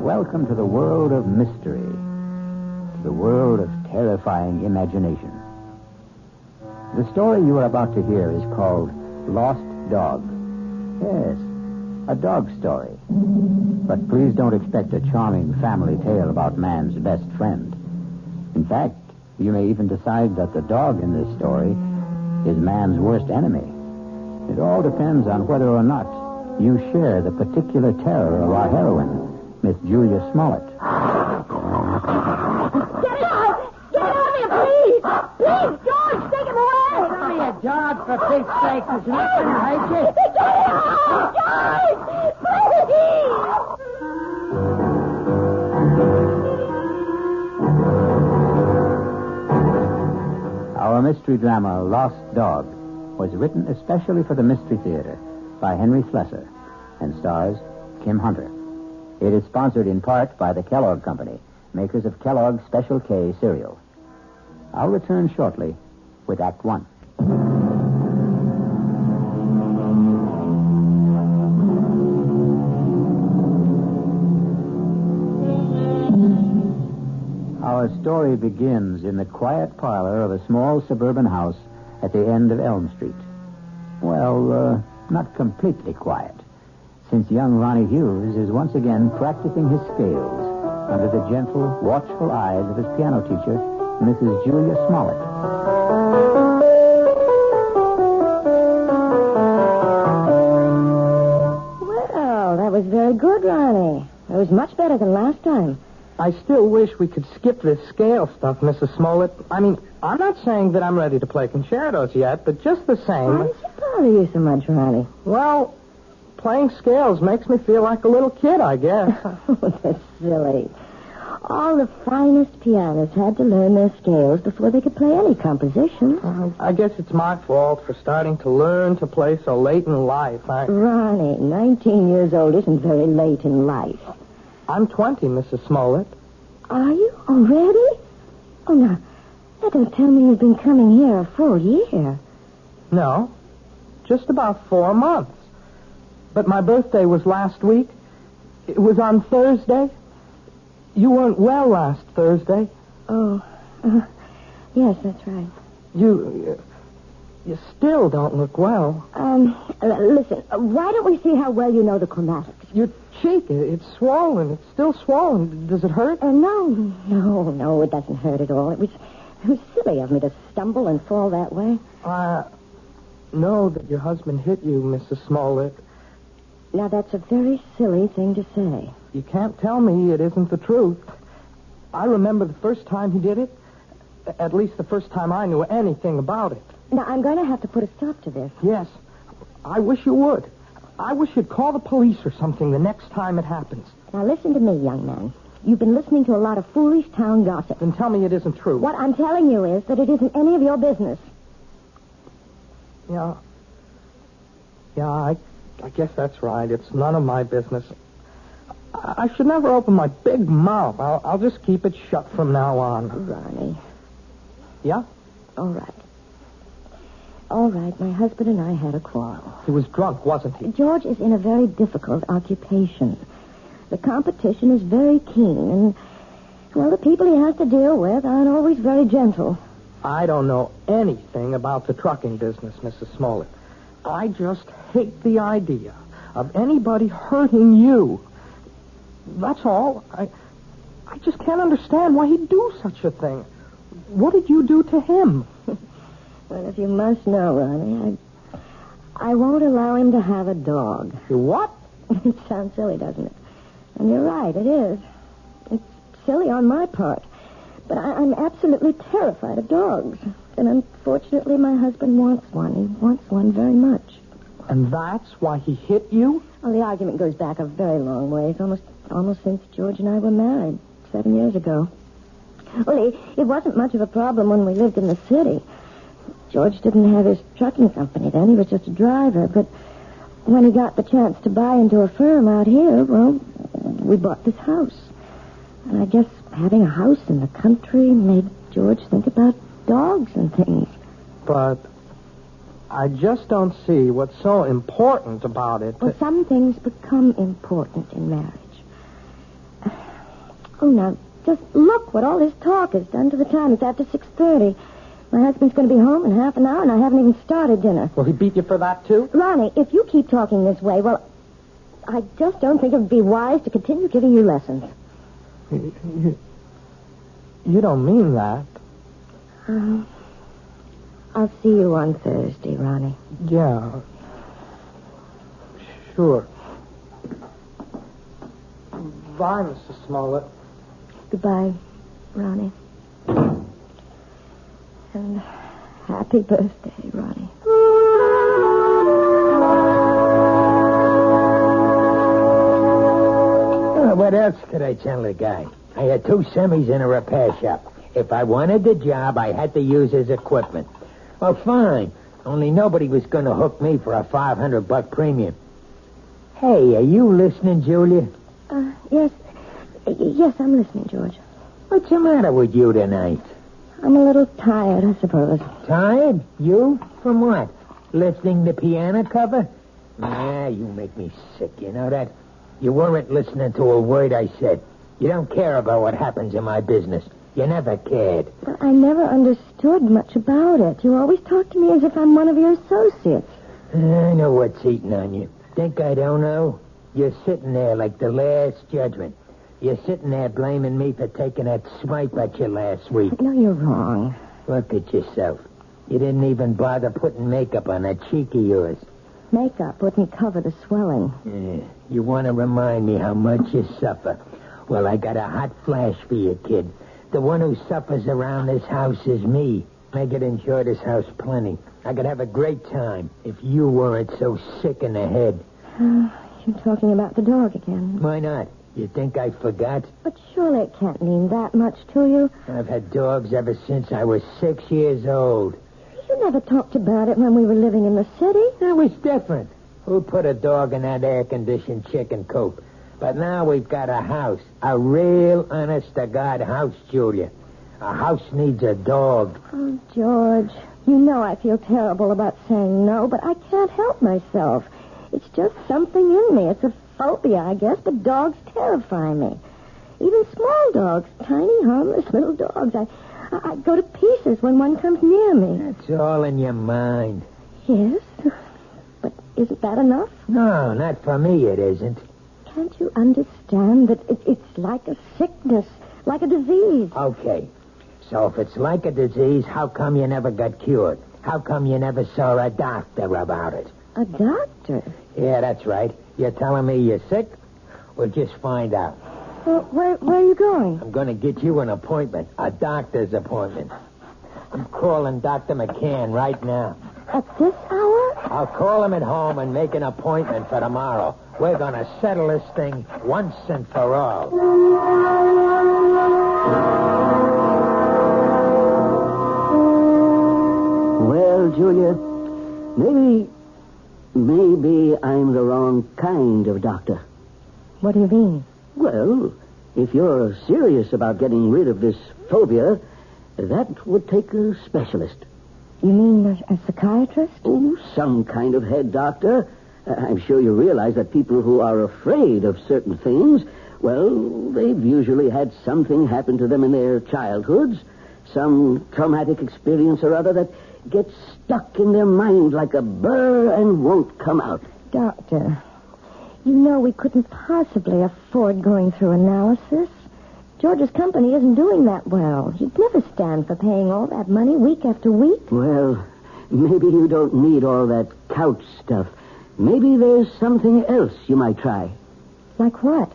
Welcome to the world of mystery, to the world of terrifying imagination. The story you are about to hear is called Lost Dog. Yes, a dog story. But please don't expect a charming family tale about man's best friend. In fact, you may even decide that the dog in this story is man's worst enemy. It all depends on whether or not you share the particular terror of our heroine, Miss Julia Smollett. Get out! Get out of here, please! Please, George, take him away! Give me a dog, for Pete's sake. There's nothing to hurt you. Get out! George! Please! Our mystery drama, Lost Dog, was written especially for the Mystery Theater by Henry Slesser and stars Kim Hunter. It is sponsored in part by the Kellogg Company, makers of Kellogg's Special K cereal. I'll return shortly with Act One. Our story begins in the quiet parlor of a small suburban house at the end of Elm Street. Well, not completely quiet, since young Ronnie Hughes is once again practicing his scales under the gentle, watchful eyes of his piano teacher, Mrs. Julia Smollett. Well, that was very good, Ronnie. It was much better than last time. I still wish we could skip this scale stuff, Mrs. Smollett. I mean, I'm not saying that I'm ready to play concertos yet, but just the same... Why does it bother you so much, Ronnie? Well, playing scales makes me feel like a little kid, I guess. Oh, that's silly. All the finest pianists had to learn their scales before they could play any composition. I guess it's my fault for starting to learn to play so late in life. Ronnie, 19 years old isn't very late in life. I'm 20, Mrs. Smollett. Are you? Already? Oh, now don't tell me you've been coming here a full year. No, just about 4 months. But my birthday was last week. It was on Thursday. You weren't well last Thursday. Oh, yes, that's right. You still don't look well. Listen, why don't we see how well you know the chromatics? Your cheek, it's swollen. It's still swollen. Does it hurt? No, it doesn't hurt at all. It was silly of me to stumble and fall that way. I know that your husband hit you, Mrs. Smollett. Now, that's a very silly thing to say. You can't tell me it isn't the truth. I remember the first time he did it. At least the first time I knew anything about it. Now, I'm going to have to put a stop to this. Yes. I wish you would. I wish you'd call the police or something the next time it happens. Now, listen to me, young man. You've been listening to a lot of foolish town gossip. Then tell me it isn't true. What I'm telling you is that it isn't any of your business. Yeah, I guess that's right. It's none of my business. I should never open my big mouth. I'll just keep it shut from now on. Ronnie. Yeah? All right, my husband and I had a quarrel. He was drunk, wasn't he? George is in a very difficult occupation. The competition is very keen, and, well, the people he has to deal with aren't always very gentle. I don't know anything about the trucking business, Mrs. Smollett. I just hate the idea of anybody hurting you. That's all. I just can't understand why he'd do such a thing. What did you do to him? Well, if you must know, Ronnie, I won't allow him to have a dog. You what? It sounds silly, doesn't it? And you're right, it is. It's silly on my part. But I'm absolutely terrified of dogs. And unfortunately, my husband wants one. He wants one very much. And that's why he hit you? Well, the argument goes back a very long ways, almost since George and I were married 7 years ago. Well, it wasn't much of a problem when we lived in the city. George didn't have his trucking company then. He was just a driver. But when he got the chance to buy into a firm out here, well, we bought this house. And I guess having a house in the country made George think about dogs and things. But I just don't see what's so important about it. Well, some things become important in marriage. Oh, now, just look what all this talk has done to the time. It's after 6:30. My husband's going to be home in half an hour, and I haven't even started dinner. Will he beat you for that, too? Ronnie, if you keep talking this way, well, I just don't think it would be wise to continue giving you lessons. You don't mean that. I'll see you on Thursday, Ronnie. Yeah. Sure. Bye, Mrs. Smollett. Goodbye, Ronnie. And happy birthday, Ronnie. What else could I tell the guy? I had 2 semis in a repair shop. If I wanted the job, I had to use his equipment. Well, fine. Only nobody was going to hook me for a $500 premium. Hey, are you listening, Julia? Yes. Yes, I'm listening, George. What's the matter with you tonight? I'm a little tired, I suppose. Tired? You? From what? Listening to piano cover? Nah, you make me sick, you know that? You weren't listening to a word I said. You don't care about what happens in my business. You never cared. But I never understood much about it. You always talk to me as if I'm one of your associates. I know what's eating on you. Think I don't know? You're sitting there like the last judgment. You're sitting there blaming me for taking that swipe at you last week. No, you're wrong. Look at yourself. You didn't even bother putting makeup on that cheek of yours. Makeup wouldn't cover the swelling. Yeah. You want to remind me how much you suffer. Well, I got a hot flash for you, kid. The one who suffers around this house is me. I could enjoy this house plenty. I could have a great time if you weren't so sick in the head. You're talking about the dog again. Why not? You think I forgot? But surely it can't mean that much to you. I've had dogs ever since I was 6 years old. You never talked about it when we were living in the city. That was different. Who put a dog in that air-conditioned chicken coop? But now we've got a house. A real, honest-to-God house, Julia. A house needs a dog. Oh, George, you know I feel terrible about saying no, but I can't help myself. It's just something in me. It's a phobia, I guess, but dogs terrify me. Even small dogs, tiny, harmless little dogs. I go to pieces when one comes near me. It's all in your mind. Yes, but isn't that enough? No, not for me it isn't. Can't you understand that it's like a sickness, like a disease? Okay, so if it's like a disease, how come you never got cured? How come you never saw a doctor about it? A doctor? Yeah, that's right. You're telling me you're sick? We'll just find out. Well, where are you going? I'm going to get you an appointment, a doctor's appointment. I'm calling Dr. McCann right now. At this hour? I'll call him at home and make an appointment for tomorrow. We're going to settle this thing once and for all. Well, Julia, maybe I'm the wrong kind of doctor. What do you mean? Well, if you're serious about getting rid of this phobia, that would take a specialist. You mean a psychiatrist? Oh, some kind of head doctor. I'm sure you realize that people who are afraid of certain things, well, they've usually had something happen to them in their childhoods, some traumatic experience or other that gets stuck in their mind like a burr and won't come out. Doctor, you know we couldn't possibly afford going through analysis. George's company isn't doing that well. He'd never stand for paying all that money week after week. Well, maybe you don't need all that couch stuff. Maybe there's something else you might try. Like what?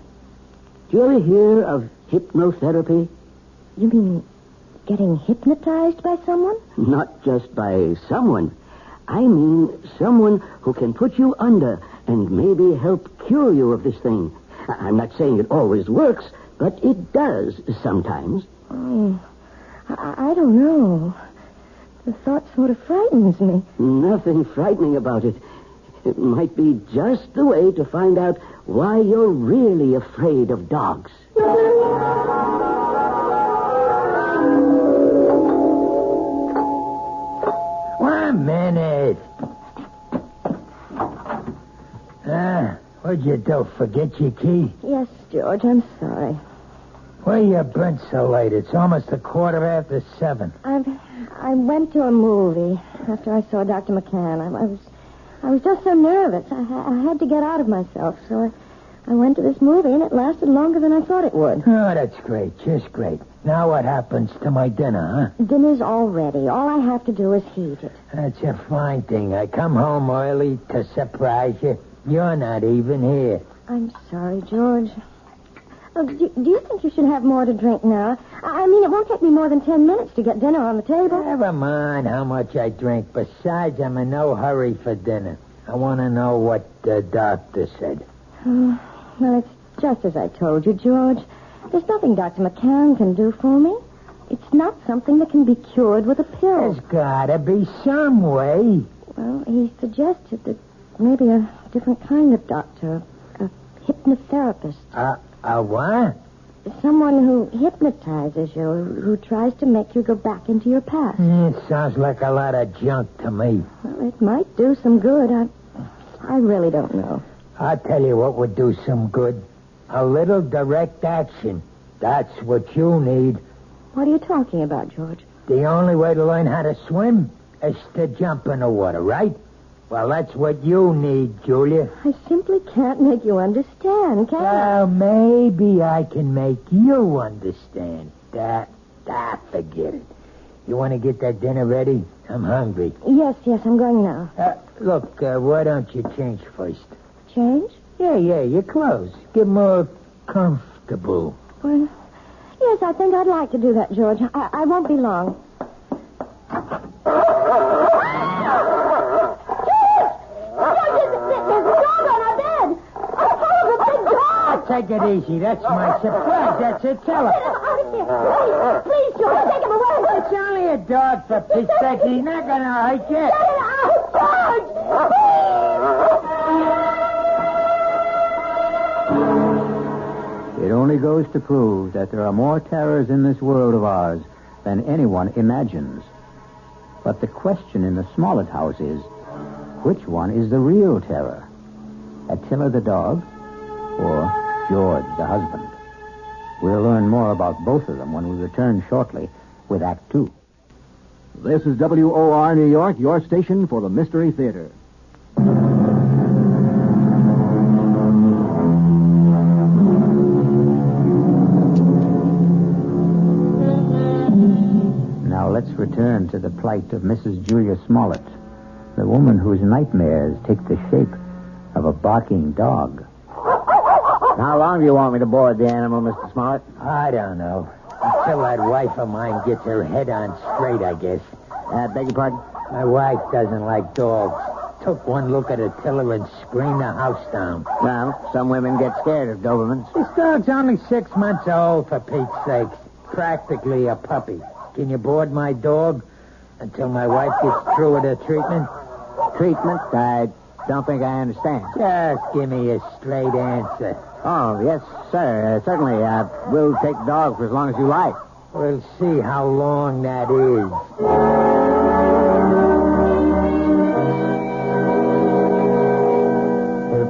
Do you ever hear of hypnotherapy? You mean getting hypnotized by someone? Not just by someone. I mean someone who can put you under and maybe help cure you of this thing. I'm not saying it always works, but it does sometimes. Oh, I don't know. The thought sort of frightens me. Nothing frightening about it. It might be just the way to find out why you're really afraid of dogs. 1 minute. What'd you do? Forget your key? Yes, George, I'm sorry. Where you been so late? It's almost 7:15. I went to a movie after I saw Dr. McCann. I was just so nervous. I had to get out of myself, so I went to this movie, and it lasted longer than I thought it would. Oh, that's great. Just great. Now what happens to my dinner, huh? Dinner's all ready. All I have to do is heat it. That's a fine thing. I come home early to surprise you. You're not even here. I'm sorry, George. Oh, do you think you should have more to drink now? I mean, it won't take me more than 10 minutes to get dinner on the table. Never mind how much I drink. Besides, I'm in no hurry for dinner. I want to know what the doctor said. Well, it's just as I told you, George. There's nothing Dr. McCann can do for me. It's not something that can be cured with a pill. There's got to be some way. Well, he suggested that maybe a different kind of doctor, a hypnotherapist. A what? Someone who hypnotizes you, who tries to make you go back into your past. It sounds like a lot of junk to me. Well, it might do some good. I really don't know. I'll tell you what would do some good. A little direct action. That's what you need. What are you talking about, George? The only way to learn how to swim is to jump in the water, right? Well, that's what you need, Julia. I simply can't make you understand, can I? Well, maybe I can make you understand. Forget it. You want to get that dinner ready? I'm hungry. Yes, I'm going now. Look, why don't you change first? Change? Yeah, your clothes. Get more comfortable. Well, yes, I think I'd like to do that, George. I won't be long. Take it easy. That's my surprise. That's it. Tell her. Get him out of here. Please, George, take him away. It's only a dog, for Pete's sake. He's not going to hurt you. Get it out, George. It only goes to prove that there are more terrors in this world of ours than anyone imagines. But the question in the Smollett house is, which one is the real terror? Attila the dog or George the husband? We'll learn more about both of them when we return shortly with Act 2. This is WOR New York, your station for the Mystery Theater. Now let's return to the plight of Mrs. Julia Smollett, the woman whose nightmares take the shape of a barking dog. How long do you want me to board the animal, Mr. Smollett? I don't know. Until that wife of mine gets her head on straight, I guess. Beg your pardon? My wife doesn't like dogs. Took one look at Attila and screamed the house down. Well, some women get scared of Dobermans. This dog's only 6 months old, for Pete's sake. Practically a puppy. Can you board my dog until my wife gets through with her treatment? Treatment? I don't think I understand. Just give me a straight answer. Oh, yes, sir. Certainly. We'll take the dog for as long as you like. We'll see how long that is.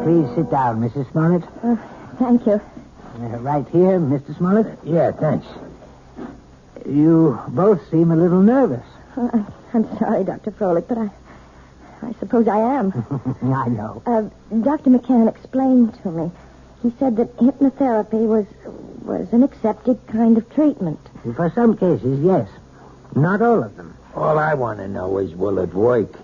Please sit down, Mrs. Smollett. Thank you. Right here, Mr. Smollett. Yeah, thanks. You both seem a little nervous. I'm sorry, Dr. Froelich, but I suppose I am. I know. Dr. McCann explained to me. He said that hypnotherapy was an accepted kind of treatment. For some cases, yes. Not all of them. All I want to know is, will it work?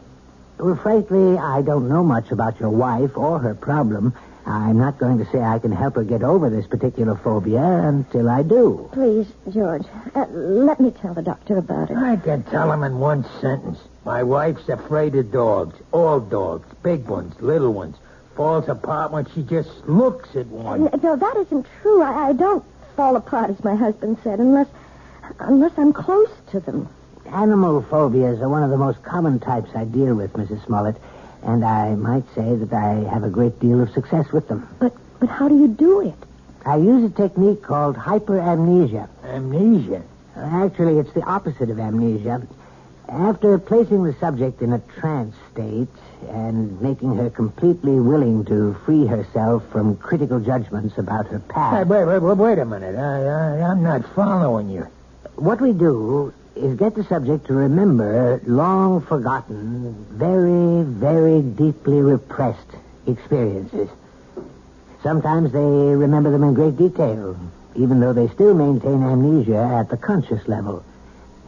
Well, frankly, I don't know much about your wife or her problem. I'm not going to say I can help her get over this particular phobia until I do. Please, George, let me tell the doctor about it. I can tell him in one sentence. My wife's afraid of dogs. All dogs. Big ones, little ones. Falls apart when she just looks at one. No, that isn't true. I don't fall apart, as my husband said, unless I'm close to them. Animal phobias are one of the most common types I deal with, Mrs. Smollett, and I might say that I have a great deal of success with them. But how do you do it? I use a technique called hyperamnesia. Amnesia? Actually, it's the opposite of amnesia. After placing the subject in a trance state and making her completely willing to free herself from critical judgments about her past... Wait a minute. I'm not following you. What we do is get the subject to remember long-forgotten, very, very deeply repressed experiences. Sometimes they remember them in great detail, even though they still maintain amnesia at the conscious level.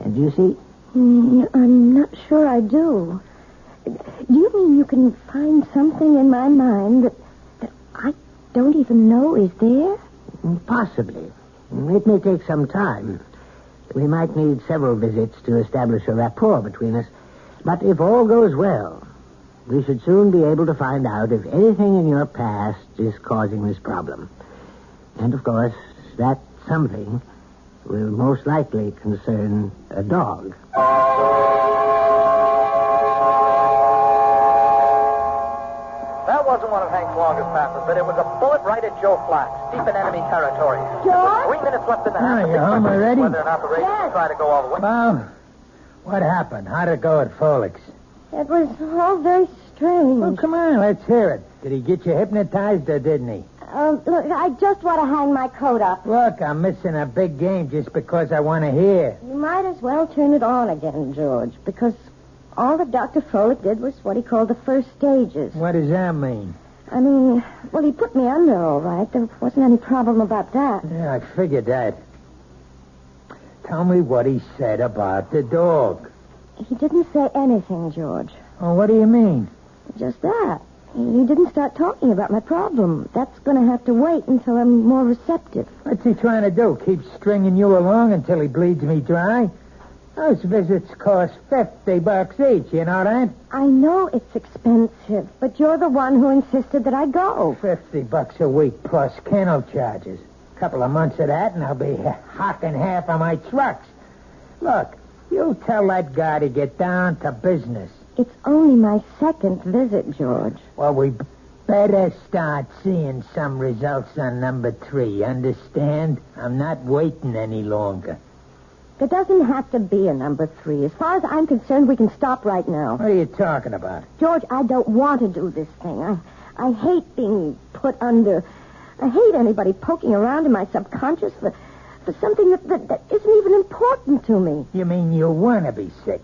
And you see... I'm not sure I do. Do you mean you can find something in my mind that I don't even know is there? Possibly. It may take some time. We might need several visits to establish a rapport between us. But if all goes well, we should soon be able to find out if anything in your past is causing this problem. And, of course, that something will most likely concern a dog. That wasn't one of Hank's longest passes, but it was a bullet right at Joe Flax, deep in enemy territory. George? 3 minutes left in the half. You home already? Whether or not the Raiders Yes. will try to go all the way. Well, what happened? How'd it go at Folix? It was all very strange. Well, come on, let's hear it. Did he get you hypnotized or didn't he? Look, I just want to hang my coat up. Look, I'm missing a big game just because I want to hear. You might as well turn it on again, George, because all that Dr. Folek did was what he called the first stages. What does that mean? I mean, well, he put me under all right. There wasn't any problem about that. Yeah, I figured that. Tell me what he said about the dog. He didn't say anything, George. Oh, what do you mean? Just that. He didn't start talking about my problem. That's going to have to wait until I'm more receptive. What's he trying to do? Keep stringing you along until he bleeds me dry? Those visits cost $50 each, you know that? I know it's expensive, but you're the one who insisted that I go. $50 a week plus kennel charges. A couple of months of that, and I'll be hocking half of my trucks. Look, you tell that guy to get down to business. It's only my second visit, George. Well, we better start seeing some results on number 3, understand? I'm not waiting any longer. There doesn't have to be a number 3. As far as I'm concerned, we can stop right now. What are you talking about? George, I don't want to do this thing. I hate being put under. I hate anybody poking around in my subconscious for something that isn't even important to me. You mean you want to be sick?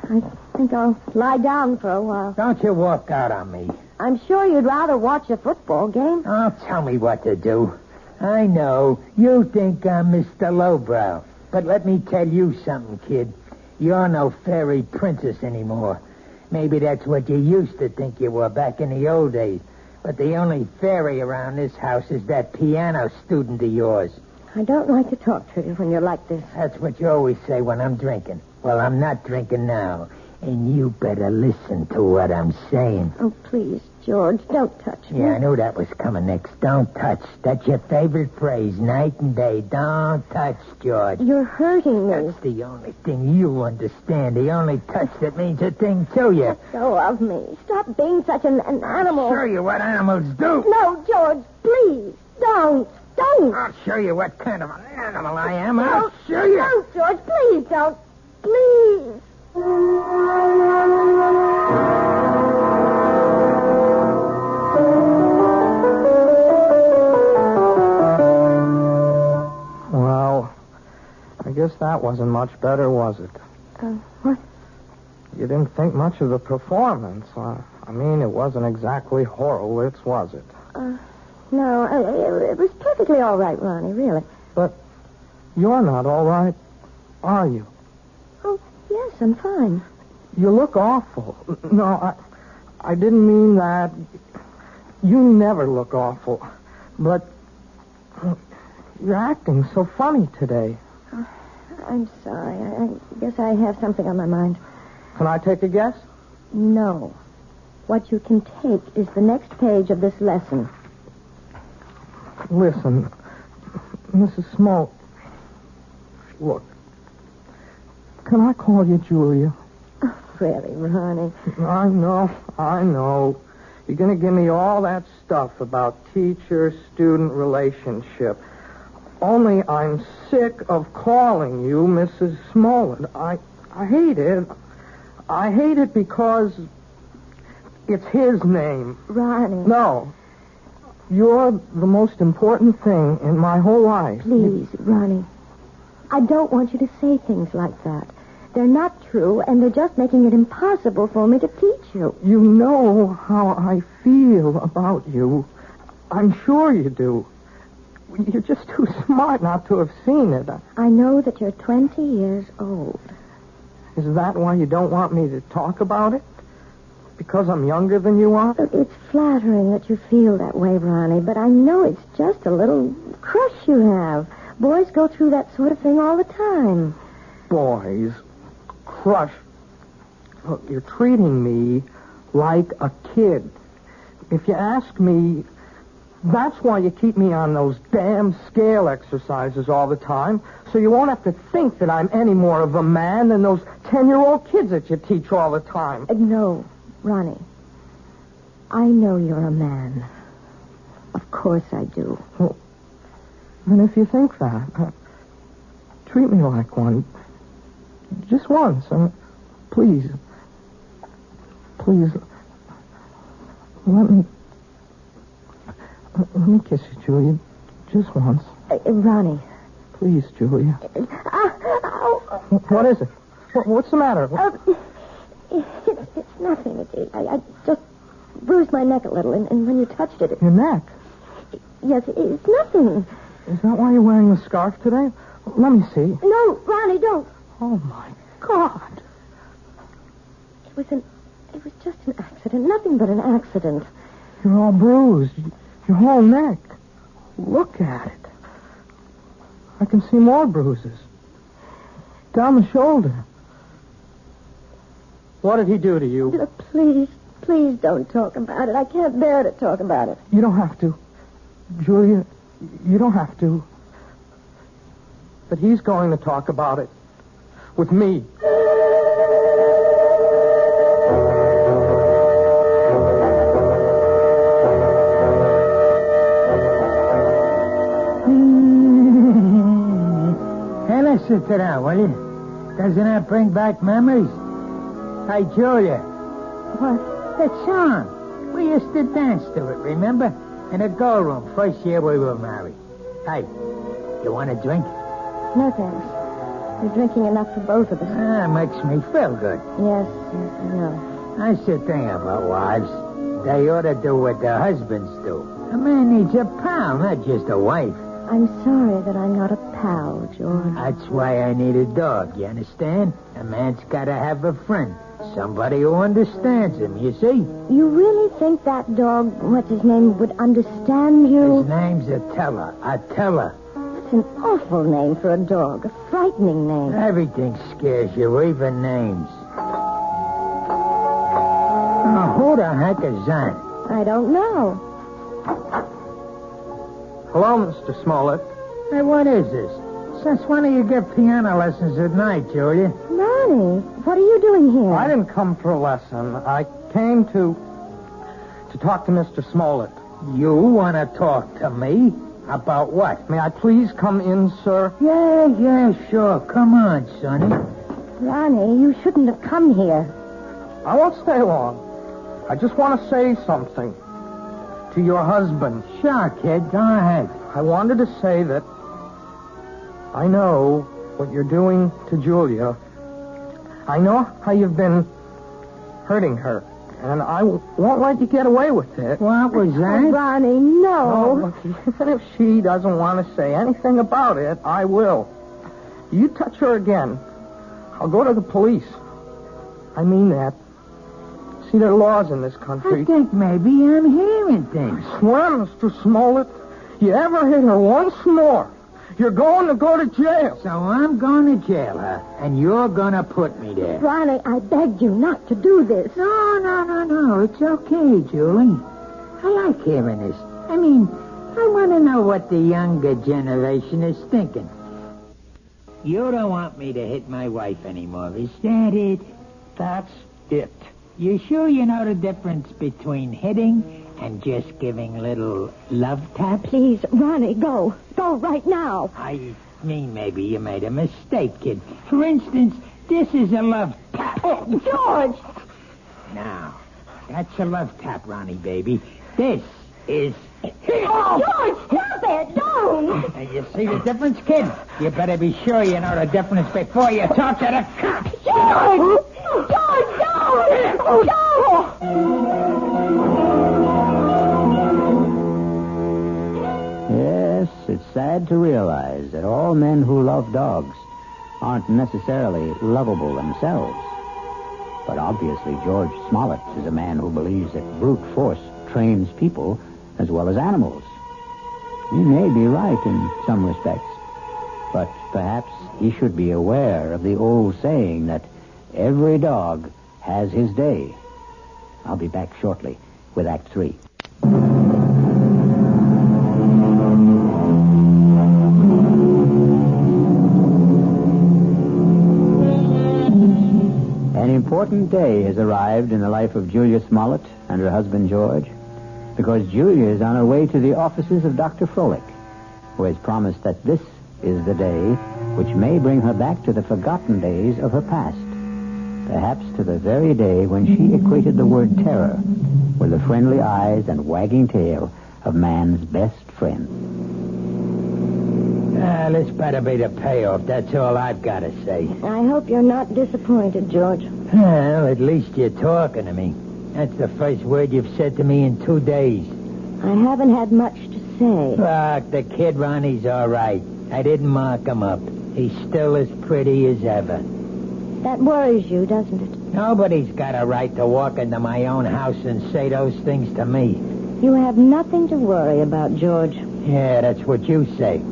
I think I'll lie down for a while. Don't you walk out on me. I'm sure you'd rather watch a football game. Oh, tell me what to do. I know. You think I'm Mr. Lowbrow. But let me tell you something, kid. You're no fairy princess anymore. Maybe that's what you used to think you were back in the old days. But the only fairy around this house is that piano student of yours. I don't like to talk to you when you're like this. That's what you always say when I'm drinking. Well, I'm not drinking now. And you better listen to what I'm saying. Oh, please, George, don't touch me. Yeah, I knew that was coming next. Don't touch. That's your favorite phrase, night and day. Don't touch, George. You're hurting me. That's the only thing you understand. The only touch that means a thing to you. Let go of me. Stop being such an animal. I'll show you what animals do. No, George, please, don't. I'll show you what kind of an animal I am. I'll show you. Don't, George, please don't. Please. Well, I guess that wasn't much better, was it? What? You didn't think much of the performance. I mean, it wasn't exactly Horowitz, was it? No, it was perfectly all right, Ronnie, really. But you're not all right, are you? Oh, yes, I'm fine. You look awful. No, I didn't mean that. You never look awful. But you're acting so funny today. I'm sorry. I guess I have something on my mind. Can I take a guess? No. What you can take is the next page of this lesson. Listen, Mrs. Smoke. Look, Can I call you Julia? Oh, really, Ronnie? I know. You're going to give me all that stuff about teacher-student relationship. Only I'm sick of calling you Mrs. Smollett. I hate it. I hate it because it's his name. Ronnie. No. You're the most important thing in my whole life. Please, Ronnie. I don't want you to say things like that. They're not true, and they're just making it impossible for me to teach you. You know how I feel about you. I'm sure you do. You're just too smart not to have seen it. I know that you're 20 years old. Is that why you don't want me to talk about it? Because I'm younger than you are? It's flattering that you feel that way, Ronnie, but I know it's just a little crush you have. Boys go through that sort of thing all the time. Boys? Crush? Look, you're treating me like a kid. If you ask me, that's why you keep me on those damn scale exercises all the time, so you won't have to think that I'm any more of a man than those 10-year-old kids that you teach all the time. No, Ronnie. I know you're a man. Of course I do. Well, and if you think that, treat me like one. Just once. Please. Please. Let me kiss you, Julia. Just once. Ronnie. Please, Julia. What is it? What's the matter? It's nothing. I just bruised my neck a little, and when you touched it... Your neck? Yes, it's nothing. Is that why you're wearing the scarf today? Let me see. No, Ronnie, don't. Oh, my God. It was just an accident. Nothing but an accident. You're all bruised. Your whole neck. Look at it. I can see more bruises. Down the shoulder. What did he do to you? Please don't talk about it. I can't bear to talk about it. You don't have to. Julia, you don't have to. But he's going to talk about it. With me. Hey, listen to that, will you? Doesn't that bring back memories? Hey, Julia. What? That song. We used to dance to it, remember? In a girl room, first year we were married. Hey, you want a drink? No, thanks. You're drinking enough for both of us. Ah, makes me feel good. Yes, I know. That's the thing about wives. They ought to do what their husbands do. A man needs a pal, not just a wife. I'm sorry that I'm not a pal, George. That's why I need a dog, you understand? A man's got to have a friend. Somebody who understands him, you see? You really think that dog, what's his name, would understand you? His name's Attila. Attila. That's an awful name for a dog. A frightening name. Everything scares you, even names. Oh, who the heck is that? I don't know. Hello, Mr. Smollett. Hey, what is this? Since when do you give piano lessons at night, Julia? Ronnie, what are you doing here? I didn't come for a lesson. I came to talk to Mr. Smollett. You want to talk to me? About what? May I please come in, sir? Yeah, sure. Come on, Sonny. Ronnie, you shouldn't have come here. I won't stay long. I just want to say something to your husband. Sure, kid. Go ahead. I wanted to say that I know what you're doing to Julia. I know how you've been hurting her, and I won't let you get away with it. What was that? Oh, Ronnie, no. Even if she doesn't want to say anything about it, I will. You touch her again, I'll go to the police. I mean that. See, there are laws in this country. I think maybe I'm hearing things. I swear, Mr. Smollett, you ever hit her once more, you're going to go to jail. So I'm going to jail her, and you're going to put me there. Ronnie, I begged you not to do this. No. It's okay, Julie. I like hearing this. I mean, I want to know what the younger generation is thinking. You don't want me to hit my wife anymore, is that it? That's it. You sure you know the difference between hitting and just giving little love taps? Please, Ronnie, go. Go right now. I mean, maybe you made a mistake, kid. For instance, this is a love tap. Oh, George! Now, that's a love tap, Ronnie, baby. This is... Oh, George, stop it! Don't! And you see the difference, kid? You better be sure you know the difference before you talk to the cops. George! George, don't! Don't! Yes, it's sad to realize that all men who love dogs aren't necessarily lovable themselves. But obviously, George Smollett is a man who believes that brute force trains people as well as animals. He may be right in some respects, but perhaps he should be aware of the old saying that every dog has his day. I'll be back shortly with Act 3. An important day has arrived in the life of Julia Smollett and her husband George, because Julia is on her way to the offices of Dr. Froelich, who has promised that this is the day which may bring her back to the forgotten days of her past, perhaps to the very day when she equated the word terror with the friendly eyes and wagging tail of man's best friend. This better be the payoff. That's all I've got to say. I hope you're not disappointed, George. Well, at least you're talking to me. That's the first word you've said to me in 2 days. I haven't had much to say. Look, the kid Ronnie's all right. I didn't mark him up. He's still as pretty as ever. That worries you, doesn't it? Nobody's got a right to walk into my own house and say those things to me. You have nothing to worry about, George. Yeah, that's what you say.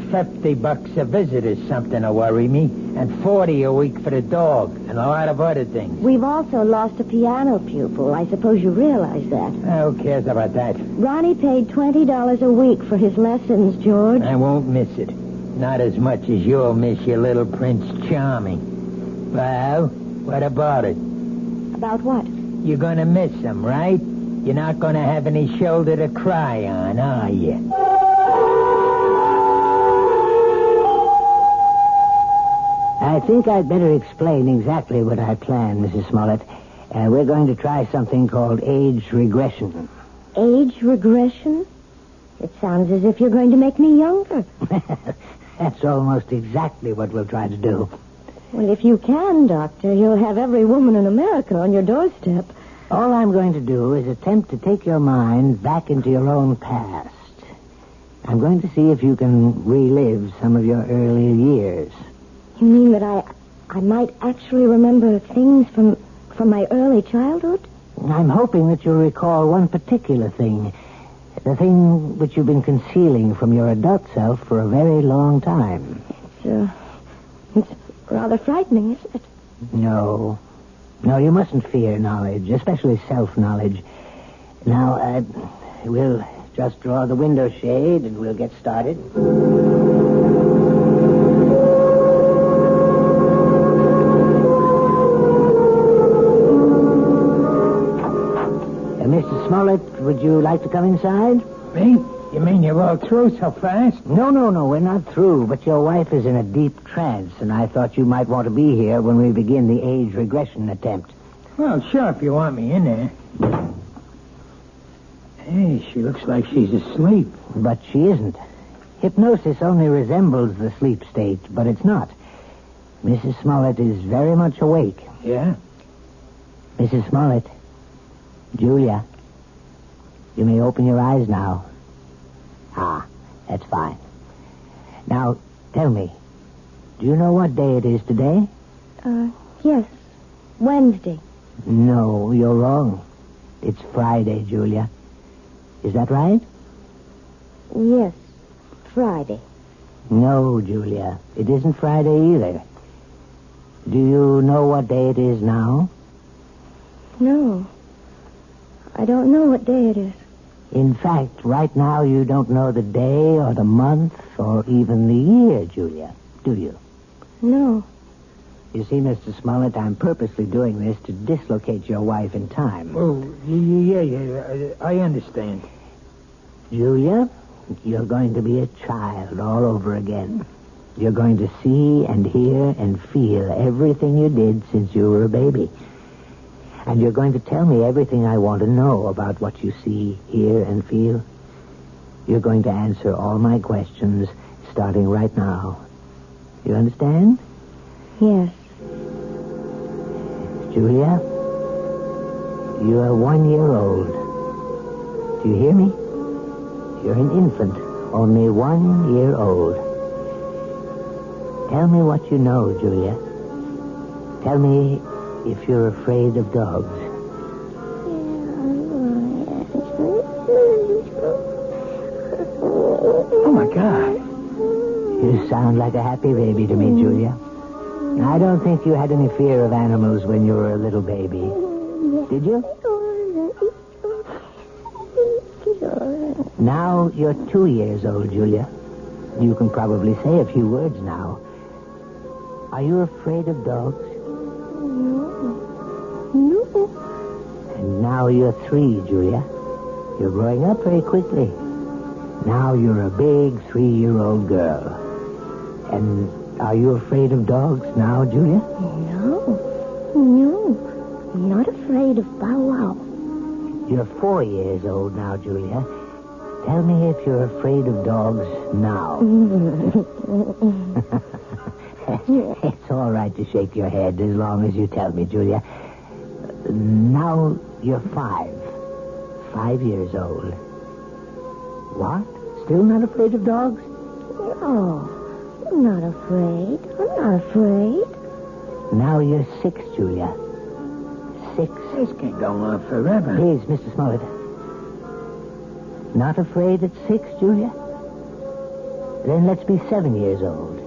$50 a visit is something to worry me, and $40 a week for the dog, and a lot of other things. We've also lost a piano pupil. I suppose you realize that. Who cares about that? Ronnie paid $20 a week for his lessons, George. I won't miss it. Not as much as you'll miss your little Prince Charming. Well, what about it? About what? You're going to miss him, right? You're not going to have any shoulder to cry on, are you? I think I'd better explain exactly what I planned, Mrs. Smollett. We're going to try something called age regression. Age regression? It sounds as if you're going to make me younger. That's almost exactly what we'll try to do. Well, if you can, Doctor, you'll have every woman in America on your doorstep. All I'm going to do is attempt to take your mind back into your own past. I'm going to see if you can relive some of your earlier years. You mean that I might actually remember things from my early childhood? I'm hoping that you'll recall one particular thing. The thing which you've been concealing from your adult self for a very long time. It's rather frightening, isn't it? No, you mustn't fear knowledge, especially self-knowledge. Now, we'll just draw the window shade and we'll get started. Mr. Smollett, would you like to come inside? Me? You mean you're all through so fast? No, we're not through, but your wife is in a deep trance, and I thought you might want to be here when we begin the age regression attempt. Well, sure, if you want me in there. Hey, she looks like she's asleep. But she isn't. Hypnosis only resembles the sleep state, but it's not. Mrs. Smollett is very much awake. Yeah? Mrs. Smollett. Julia, you may open your eyes now. Ah, that's fine. Now, tell me, do you know what day it is today? Yes. Wednesday. No, you're wrong. It's Friday, Julia. Is that right? Yes, Friday. No, Julia, it isn't Friday either. Do you know what day it is now? No. I don't know what day it is. In fact, right now you don't know the day or the month or even the year, Julia, do you? No. You see, Mr. Smollett, I'm purposely doing this to dislocate your wife in time. Oh, yeah, I understand. Julia, you're going to be a child all over again. You're going to see and hear and feel everything you did since you were a baby. And you're going to tell me everything I want to know about what you see, hear, and feel. You're going to answer all my questions starting right now. You understand? Yes. Julia, you are 1 year old. Do you hear me? You're an infant, only 1 year old. Tell me what you know, Julia. Tell me if you're afraid of dogs. Oh, my God. You sound like a happy baby to me, Julia. I don't think you had any fear of animals when you were a little baby. Did you? Now you're 2 years old, Julia. You can probably say a few words now. Are you afraid of dogs? No. And now you're 3, Julia. You're growing up very quickly. Now you're a big 3-year-old girl. And are you afraid of dogs now, Julia? No. I'm not afraid of Bow Wow. You're 4 years old now, Julia. Tell me if you're afraid of dogs now. It's all right to shake your head as long as you tell me, Julia. Now you're 5. 5 years old. What? Still not afraid of dogs? No. I'm not afraid. Now you're 6, Julia. 6. This can go on forever. Please, Mr. Smollett. Not afraid at 6, Julia? Then let's be 7 years old.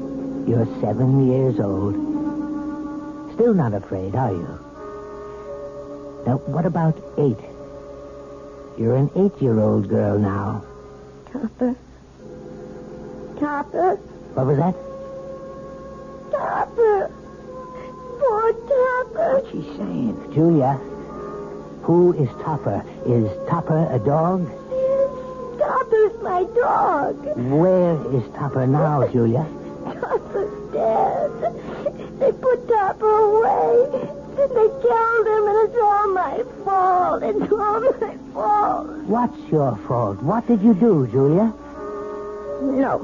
You're 7 years old. Still not afraid, are you? Now, what about 8? You're an 8-year-old girl now. Topper. What was that? Topper. Poor Topper. What's she saying? Julia, who is Topper? Is Topper a dog? Topper's my dog. Where is Topper now, Julia? Topper's dead. They put Topper away. They killed him, and it's all my fault. It's all my fault. What's your fault? What did you do, Julia? No.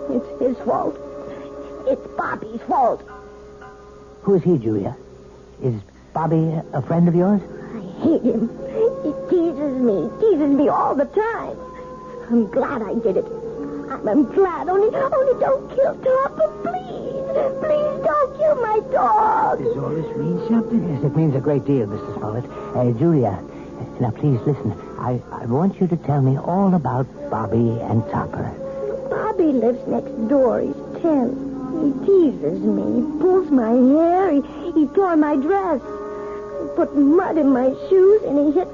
It's his fault. It's Bobby's fault. Who is he, Julia? Is Bobby a friend of yours? I hate him. He teases me all the time. I'm glad I did it. I'm glad. Only don't kill Topper, please. Please don't kill my dog. Does all this mean something? Yes, it means a great deal, Mr. Smollett. Julia, now please listen. I want you to tell me all about Bobby and Topper. Bobby lives next door. He's 10. He teases me. He pulls my hair. He tore my dress. He put mud in my shoes, and he hit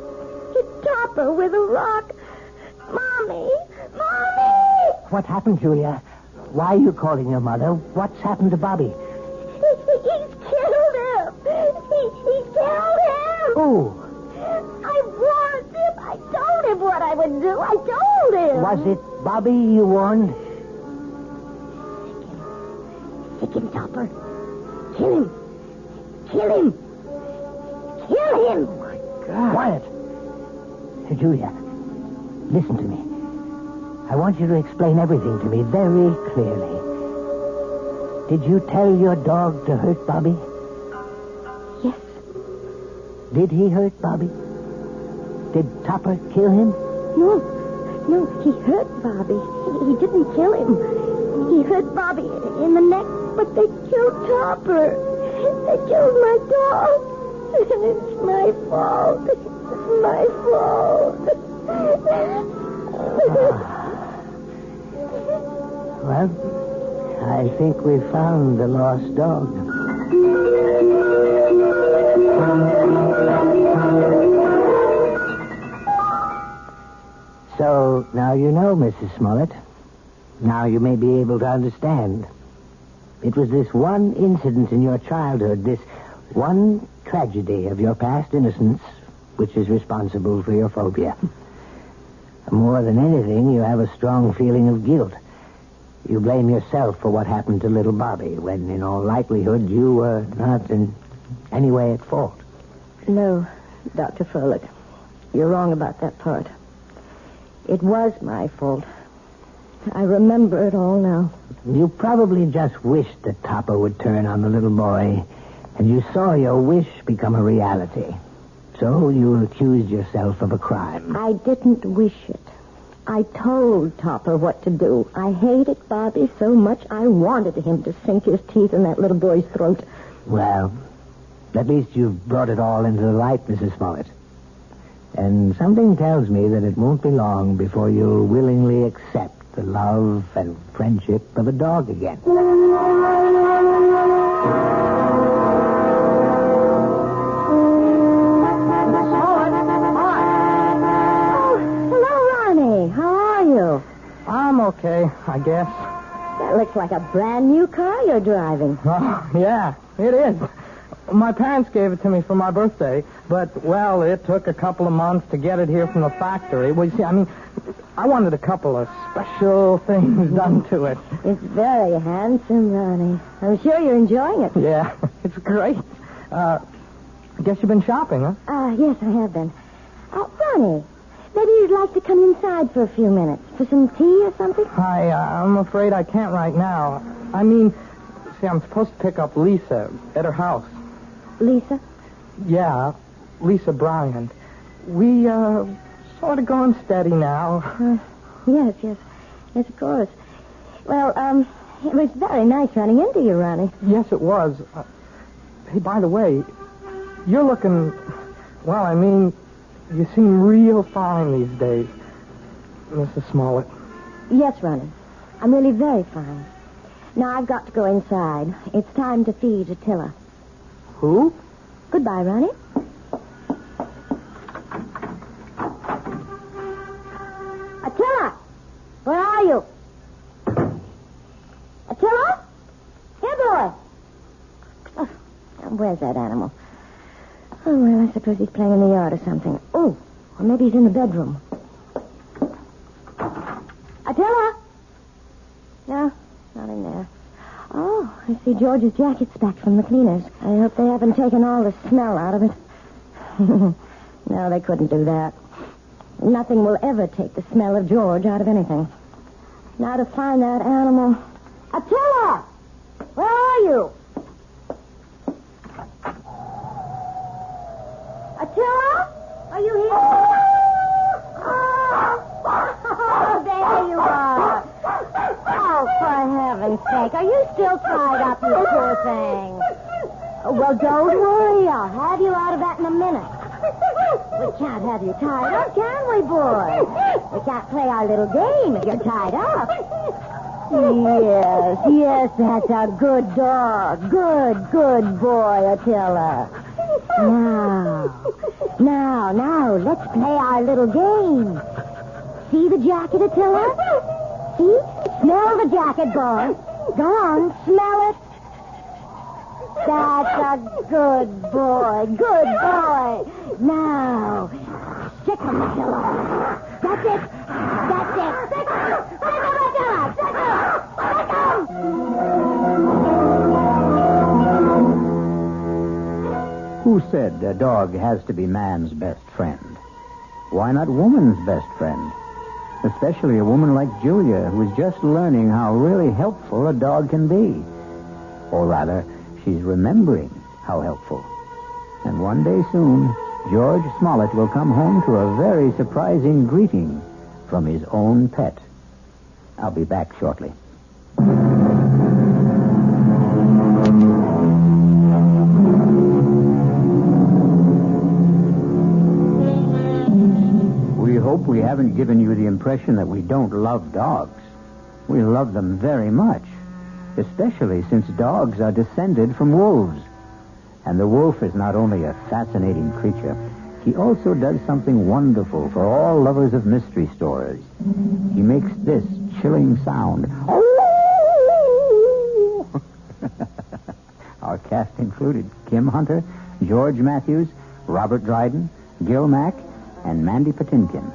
Topper with a rock. Mommy! What happened, Julia? Why are you calling your mother? What's happened to Bobby? He's killed him. He killed him. Who? I warned him. I told him what I would do. I told him. Was it Bobby you warned? Sick him, Topper. Kill him. Kill him. Oh, my God. Quiet. Julia, listen to me. I want you to explain everything to me very clearly. Did you tell your dog to hurt Bobby? Yes. Did he hurt Bobby? Did Topper kill him? No, he hurt Bobby. He didn't kill him. He hurt Bobby in the neck, but they killed Topper. They killed my dog. And it's my fault. It's my fault. Well, I think we found the lost dog. So, now you know, Mrs. Smollett. Now you may be able to understand. It was this one incident in your childhood, this one tragedy of your past innocence, which is responsible for your phobia. More than anything, you have a strong feeling of guilt. You blame yourself for what happened to little Bobby, when in all likelihood you were not in any way at fault. No, Dr. Froelich. You're wrong about that part. It was my fault. I remember it all now. You probably just wished that Topper would turn on the little boy, and you saw your wish become a reality. So you accused yourself of a crime. I didn't wish it. I told Topper what to do. I hated Bobby so much I wanted him to sink his teeth in that little boy's throat. Well, at least you've brought it all into the light, Mrs. Smollett. And something tells me that it won't be long before you'll willingly accept the love and friendship of a dog again. I'm okay, I guess. That looks like a brand new car you're driving. Oh, yeah, it is. My parents gave it to me for my birthday, but, well, it took a couple of months to get it here from the factory. Well, you see, I wanted a couple of special things done to it. It's very handsome, Ronnie. I'm sure you're enjoying it. Yeah, it's great. I guess you've been shopping, huh? Yes, I have been. Ronnie, maybe you'd like to come inside for a few minutes for some tea or something? I'm afraid I can't right now. See, I'm supposed to pick up Lisa at her house. Lisa? Yeah, Lisa Bryant. We, sort of going steady now. Yes, of course. Well, it was very nice running into you, Ronnie. Yes, it was. Hey, by the way, you're looking, well, you seem real fine these days, Mrs. Smollett. Yes, Ronnie. I'm really very fine. Now I've got to go inside. It's time to feed Attila. Who? Goodbye, Ronnie. Attila! Where are you? Attila? Here, boy. Oh, where's that animal? Oh, well, I suppose he's playing in the yard or something. Oh, or maybe he's in the bedroom. Attila? No, not in there. Oh, I see George's jacket's back from the cleaners. I hope they haven't taken all the smell out of it. No, they couldn't do that. Nothing will ever take the smell of George out of anything. Now to find that animal. Attila! Where are you? Attila? Are you here? Oh, there you are. Oh, for heaven's sake. Are you still tied up, you poor thing? Well, don't worry. I'll have you out of that in a minute. We can't have you tied up, can we, boy? We can't play our little game if you're tied up. Yes, that's a good dog. Good boy, Attila. Now, let's play our little game. See the jacket, Attila? See? Smell the jacket, boy. Go on, smell it. That's a good boy. Now, sick him, Attila. That's it. Sick him, Attila. Sick him. Who said a dog has to be man's best friend? Why not woman's best friend? Especially a woman like Julia, who's just learning how really helpful a dog can be. Or rather, she's remembering how helpful. And one day soon, George Smollett will come home to a very surprising greeting from his own pet. I'll be back shortly. We hope we haven't given you the impression that we don't love dogs. We love them very much, especially since dogs are descended from wolves. And the wolf is not only a fascinating creature, he also does something wonderful for all lovers of mystery stories. He makes this chilling sound. Our cast included Kim Hunter, George Matthews, Robert Dryden, Gil Mack, and Mandy Patinkin.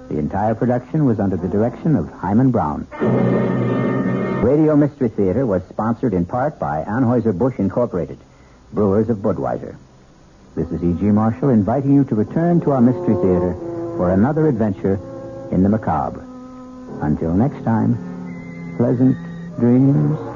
The entire production was under the direction of Himan Brown. Radio Mystery Theater was sponsored in part by Anheuser-Busch Incorporated, brewers of Budweiser. This is E.G. Marshall inviting you to return to our Mystery Theater for another adventure in the macabre. Until next time, pleasant dreams.